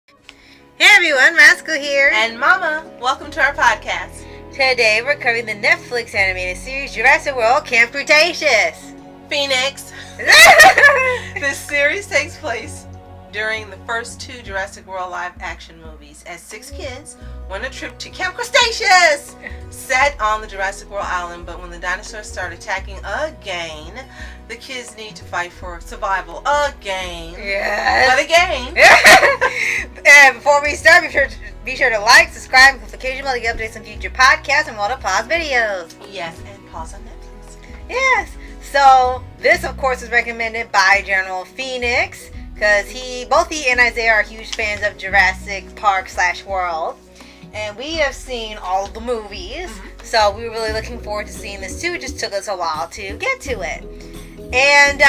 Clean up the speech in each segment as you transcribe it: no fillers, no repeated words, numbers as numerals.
Hey everyone, Rascal here. And Mama, welcome to our podcast. Today we're covering the Netflix animated series Jurassic World, Camp Cretaceous. Phoenix. This series takes place during the first two Jurassic World live action movies as 6 kids went on a trip to Camp Cretaceous, set on the Jurassic World island. But when the dinosaurs start attacking again, the kids need to fight for survival again. Yes. But again. And before we start, be sure to like, subscribe, and notification bell to get updates on future podcasts and more Paws videos. Yes, and Paws on Netflix. Yes. So this, of course, is recommended by General Phoenix because both he and Isaiah are huge fans of Jurassic Park/World. And we have seen all of the movies, so we were really looking forward to seeing this too. It just took us a while to get to it. And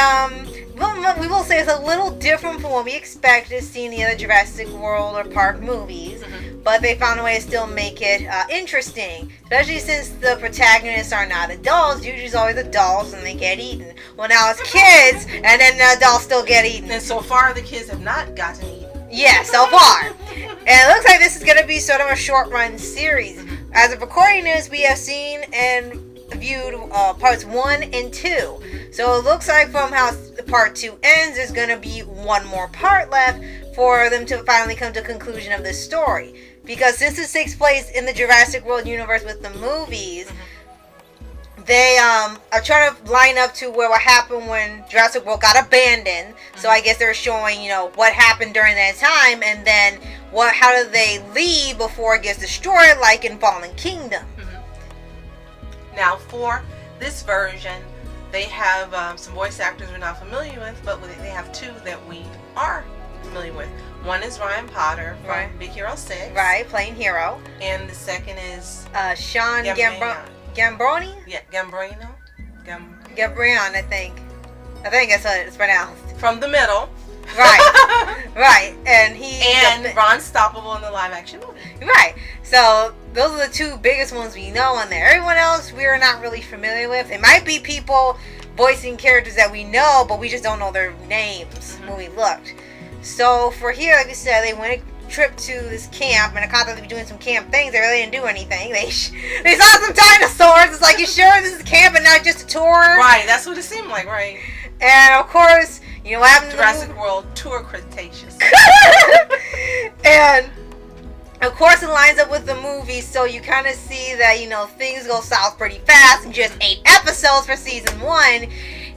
we will say it's a little different from what we expected seeing the other Jurassic World or Park movies, but they found a way to still make it interesting, especially since the protagonists are not adults. Usually it's always adults and they get eaten. Well, now it's kids, and then the adults still get eaten. And so far, the kids have not gotten eaten. Yeah, so far. And it looks like this is going to be sort of a short-run series. As of recording this, we have seen and viewed parts 1 and 2. So it looks like from how part 2 ends, there's going to be one more part left for them to finally come to a conclusion of this story. Because since it takes place in the Jurassic World universe with the movies, they are trying to line up to what happened when Jurassic World got abandoned. So I guess they're showing, what happened during that time, and then how do they leave before it gets destroyed, like in Fallen Kingdom. Now, for this version, they have some voice actors we're not familiar with, but they have 2 that we are familiar with. One is Ryan Potter from Big Hero 6. Right, playing Hero. And the second is Sean Gambroni? Yeah, Gambrino. Gabrion, I think. I think that's how it's pronounced. From the middle. Right. Right. And Ron Stoppable in the live action movie. Right. So those are the 2 biggest ones we know on there. Everyone else we're not really familiar with. It might be people voicing characters that we know, but we just don't know their names when we looked. So for here, like I said, they went a trip to this camp, and I thought they'd be doing some camp things. They really didn't do anything. They saw some dinosaurs. It's like, you sure this is camp and not just a tour? Right, that's what it seemed like, right? And of course, what happened to Jurassic World Tour Cretaceous. And of course it lines up with the movie, so you kind of see that, things go south pretty fast in just 8 episodes for season 1.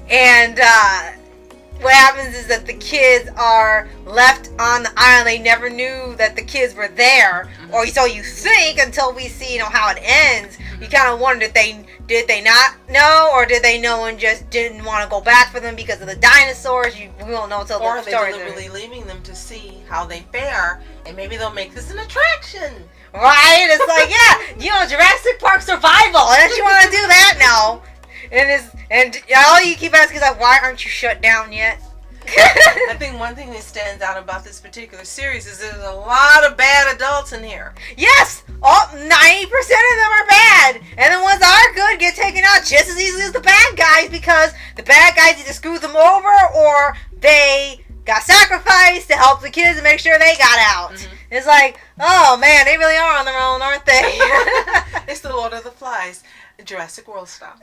And what happens is that the kids are left on the island. They never knew that the kids were there, or so you think, until we see, how it ends. You kind of wonder, did they not know, or did they know and just didn't want to go back for them because of the dinosaurs? We won't know until the story. Or are they deliberately leaving them to see how they fare, and maybe they'll make this an attraction. Right? It's like, Jurassic Park survival. Don't you want to do that now? And all you keep asking is like, why aren't you shut down yet? I think one thing that stands out about this particular series is there's a lot of bad adults in here. Yes! 90% of them are bad. And the ones that are good get taken out just as easily as the bad guys, because the bad guys either screwed them over or they got sacrificed to help the kids and make sure they got out. It's like, oh man, they really are on their own, aren't they? It's the Lord of the Flies, Jurassic World style.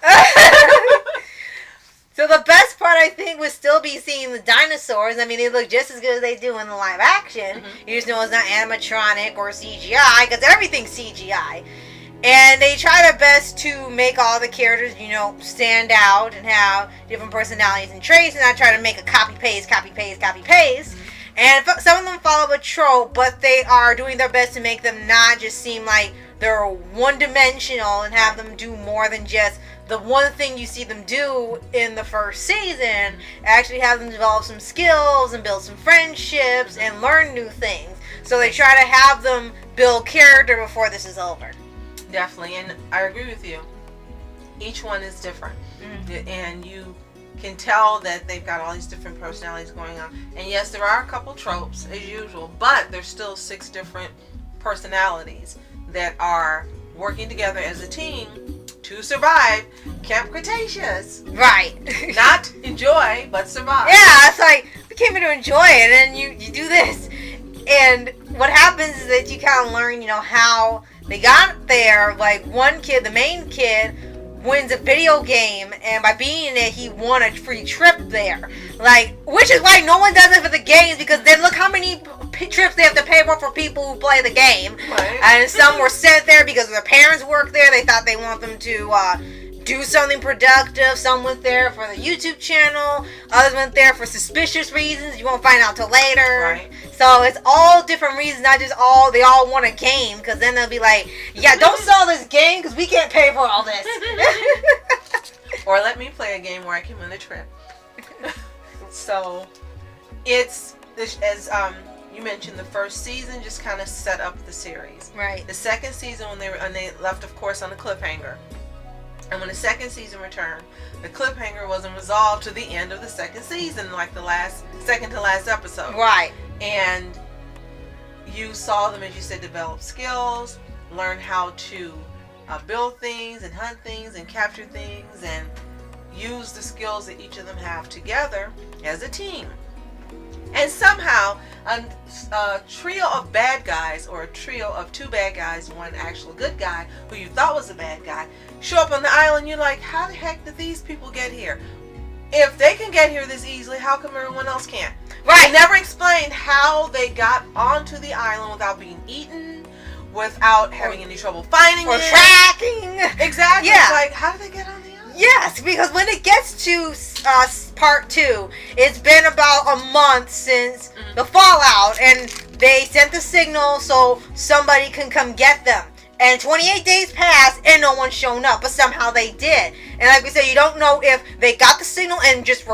So the best part, I think, would still be seeing the dinosaurs. I mean, they look just as good as they do in the live action. You just know it's not animatronic or CGI, because everything's CGI. And they try their best to make all the characters, stand out and have different personalities and traits, and not try to make a copy-paste. And some of them follow a trope, but they are doing their best to make them not just seem like they're one-dimensional and have them do more than just the one thing you see them do in the first season. Actually have them develop some skills and build some friendships and learn new things. So they try to have them build character before this is over. Definitely, and I agree with you. Each one is different. And you can tell that they've got all these different personalities going on. And yes, there are a couple tropes, as usual, but there's still 6 different personalities that are working together as a team to survive Camp Cretaceous. Right. Not enjoy, but survive. Yeah, it's like, we came here to enjoy it, and you do this. And what happens is that you kind of learn, how they got there. Like, one kid, the main kid, wins a video game, and by beating it, he won a free trip there. Like, which is why no one does it for the games, because then look how many trips they have to pay for people who play the game. Right. And some were sent there because their parents work there. They thought they want them to do something productive. Some went there for the YouTube channel. Others went there for suspicious reasons. You won't find out till later. Right. So it's all different reasons, not just they all want a game, because then they'll be like, yeah, don't sell this game because we can't pay for all this. Or let me play a game where I can win a trip. So it's, as you mentioned, the first season just kind of set up the series. Right. The second season, when they left, of course, on a cliffhanger. And when the second season returned, the cliffhanger wasn't resolved to the end of the second season, like the second to last episode. Right. And you saw them, as you said, develop skills, learn how to build things and hunt things and capture things and use the skills that each of them have together as a team. And somehow a trio of bad guys, or a trio of two bad guys, one actual good guy who you thought was a bad guy, show up on the island. You're like, how the heck did these people get here? If they can get here this easily, how come everyone else can't? Right. They never explained how they got onto the island without being eaten, without having any trouble finding or it. tracking. Exactly. Yeah. It's like, how did they get on the island? Yes, because when it gets to part 2, it's been about a month since the fallout, and they sent the signal so somebody can come get them. And 28 days passed and no one's shown up, but somehow they did. And like we said, you don't know if they got the signal and just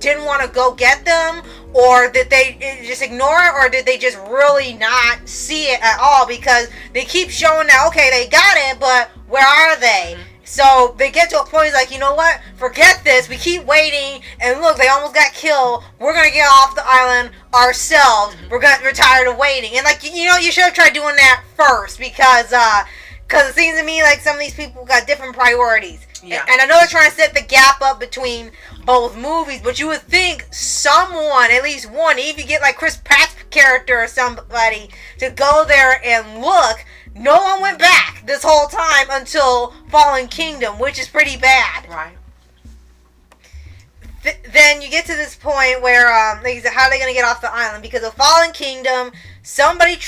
didn't want to go get them, or did they just ignore it, or did they just really not see it at all, because they keep showing that, okay, they got it, but where are they? So they get to a point like, you know what? Forget this. We keep waiting, and look, they almost got killed. We're gonna get off the island ourselves. We're tired of waiting. And like, you should have tried doing that first, because it seems to me like some of these people got different priorities. Yeah. And I know they're trying to set the gap up between both movies, but you would think someone, at least one, even if you get like Chris Pratt's character or somebody to go there and look. No one went back this whole time until Fallen Kingdom, which is pretty bad. Right. Then you get to this point where, like, how are they going to get off the island? Because of Fallen Kingdom, somebody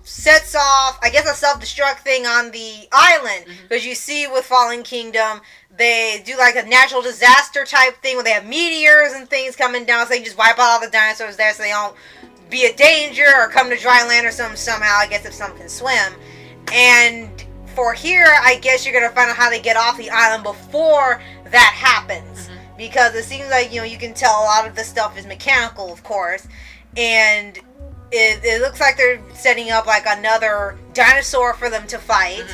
sets off, I guess, a self-destruct thing on the island. Because you see with Fallen Kingdom, they do like a natural disaster type thing where they have meteors and things coming down, so they can just wipe out all the dinosaurs there so they don't be a danger or come to dry land or somehow, I guess, if some can swim. And for here, I guess you're going to find out how they get off the island before that happens. Because it seems like, you can tell a lot of this stuff is mechanical, of course. And it looks like they're setting up like another dinosaur for them to fight.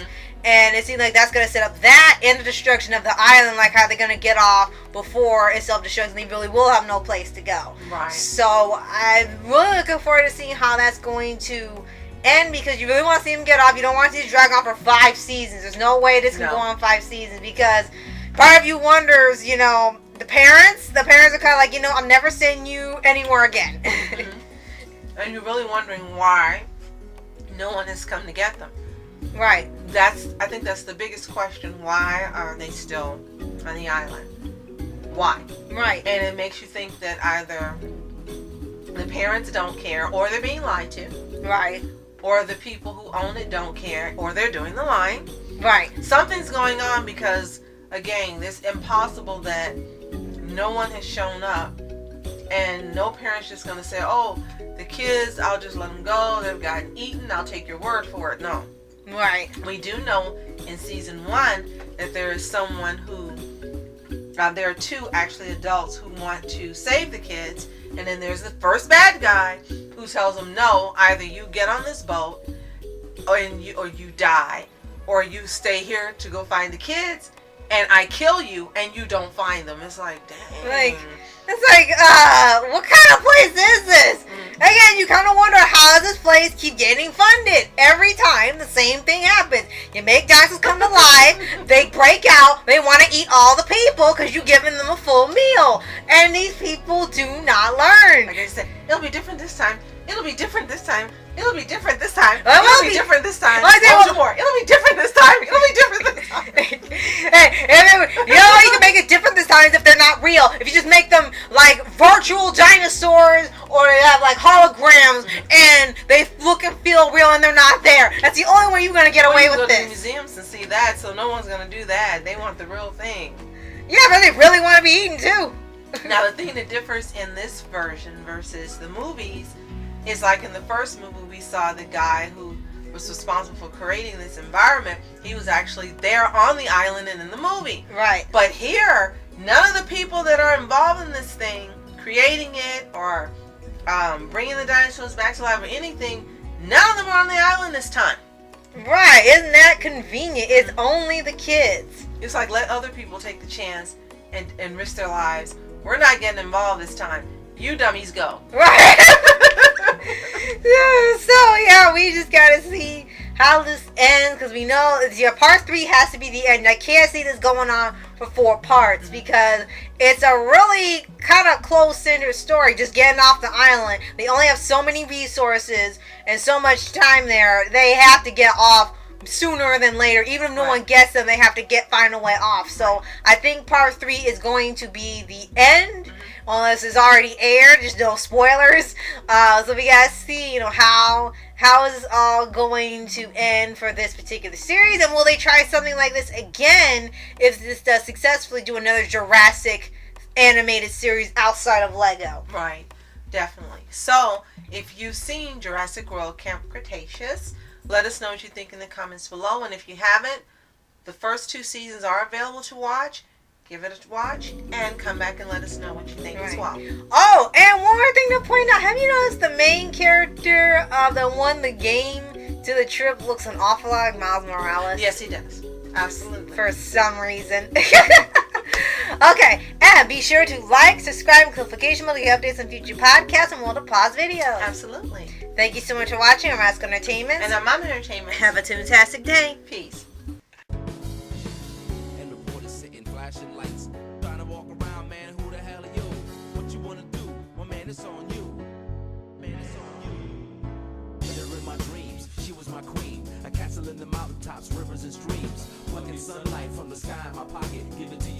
And it seems like that's going to set up that and the destruction of the island, like how they're going to get off before it self-destructs, and they really will have no place to go. Right. So I'm really looking forward to seeing how that's going to end, because you really want to see them get off. You don't want to see it drag on for 5 seasons. There's no way this can go on 5 seasons, because part of you wonders, the parents are kind of like, I'm never sending you anywhere again. And you're really wondering why no one has come to get them. Right. I think that's the biggest question. Why are they still on the island? Why? Right. And it makes you think that either the parents don't care, or they're being lied to. Right. Or the people who own it don't care, or they're doing the lying. Right. Something's going on, because, again, it's impossible that no one has shown up, and no parent's just going to say, oh, the kids, I'll just let them go. They've gotten eaten. I'll take your word for it. No. Right. We do know in season 1 that there is someone who, there are 2 actually adults who want to save the kids, and then there's the first bad guy who tells them, no, either you get on this boat, or you die, or you stay here to go find the kids, and I kill you, and you don't find them. It's like, dang. What kind of place is this? Again, you kind of wonder, how does this place keep getting funded? Every time the same thing happens. You make dinosaurs come to life, they break out, they want to eat all the people because you've given them a full meal. And these people do not learn. Like I said, it'll be different this time. It'll be different this time. It'll be different this time. It'll be different this time. It'll be different this time. It'll be different this time. Hey, you know how you can make it different this time if they're not real? If you just make them like virtual dinosaurs, or they have like holograms, and they look and feel real and they're not there. That's the only way you're gonna get away with this. You go to this. museums and see that, so no one's gonna do that. They want the real thing. Yeah, but they really want to be eaten too. Now the thing that differs in this version versus the movies is like in the first movie we saw the guy who was responsible for creating this environment. He was actually there on the island and in the movie. Right. But here, none of the people that are involved in this thing, creating it or bringing the dinosaurs back to life or anything, none of them are on the island this time. Right. Isn't that convenient? It's only the kids. It's like, let other people take the chance and risk their lives. We're not getting involved this time. You dummies go. Right. So yeah, we just gotta see how this ends, because we know part 3 has to be the end. I can't see this going on for 4 parts because it's a really kind of close-centered story. Just getting off the island, they only have so many resources and so much time there. They have to get off sooner than later. Even if no one gets them, they have to find a way off. So I think part 3 is going to be the end, unless it's already aired. Just no spoilers. So we gotta see, how is this all going to end for this particular series, and will they try something like this again if this does successfully do another Jurassic animated series outside of Lego? Right, definitely. So if you've seen Jurassic World Camp Cretaceous, let us know what you think in the comments below. And if you haven't, the first 2 seasons are available to watch. Give it a watch and come back and let us know what you think as well. Oh, and one more thing to point out. Have you noticed the main character that won the game to the trip looks an awful lot like Miles Morales? Yes, he does. Absolutely. For some reason. Okay, and be sure to like, subscribe, and click the notification bell to get updates on future podcasts and World of Paws videos. Absolutely. Thank you so much for watching. I'm Rascal Entertainment. And I'm Mom Entertainment. Have a fantastic day. Peace. And reporters sitting flashing lights, trying to walk around, man, who the hell are you? What you wanna do? Well, man, it's on you. Man, it's on you. With her in my dreams, she was my queen. A castle in the mountaintops, rivers and streams. Plucking sunlight from the sky in my pocket, give it to you.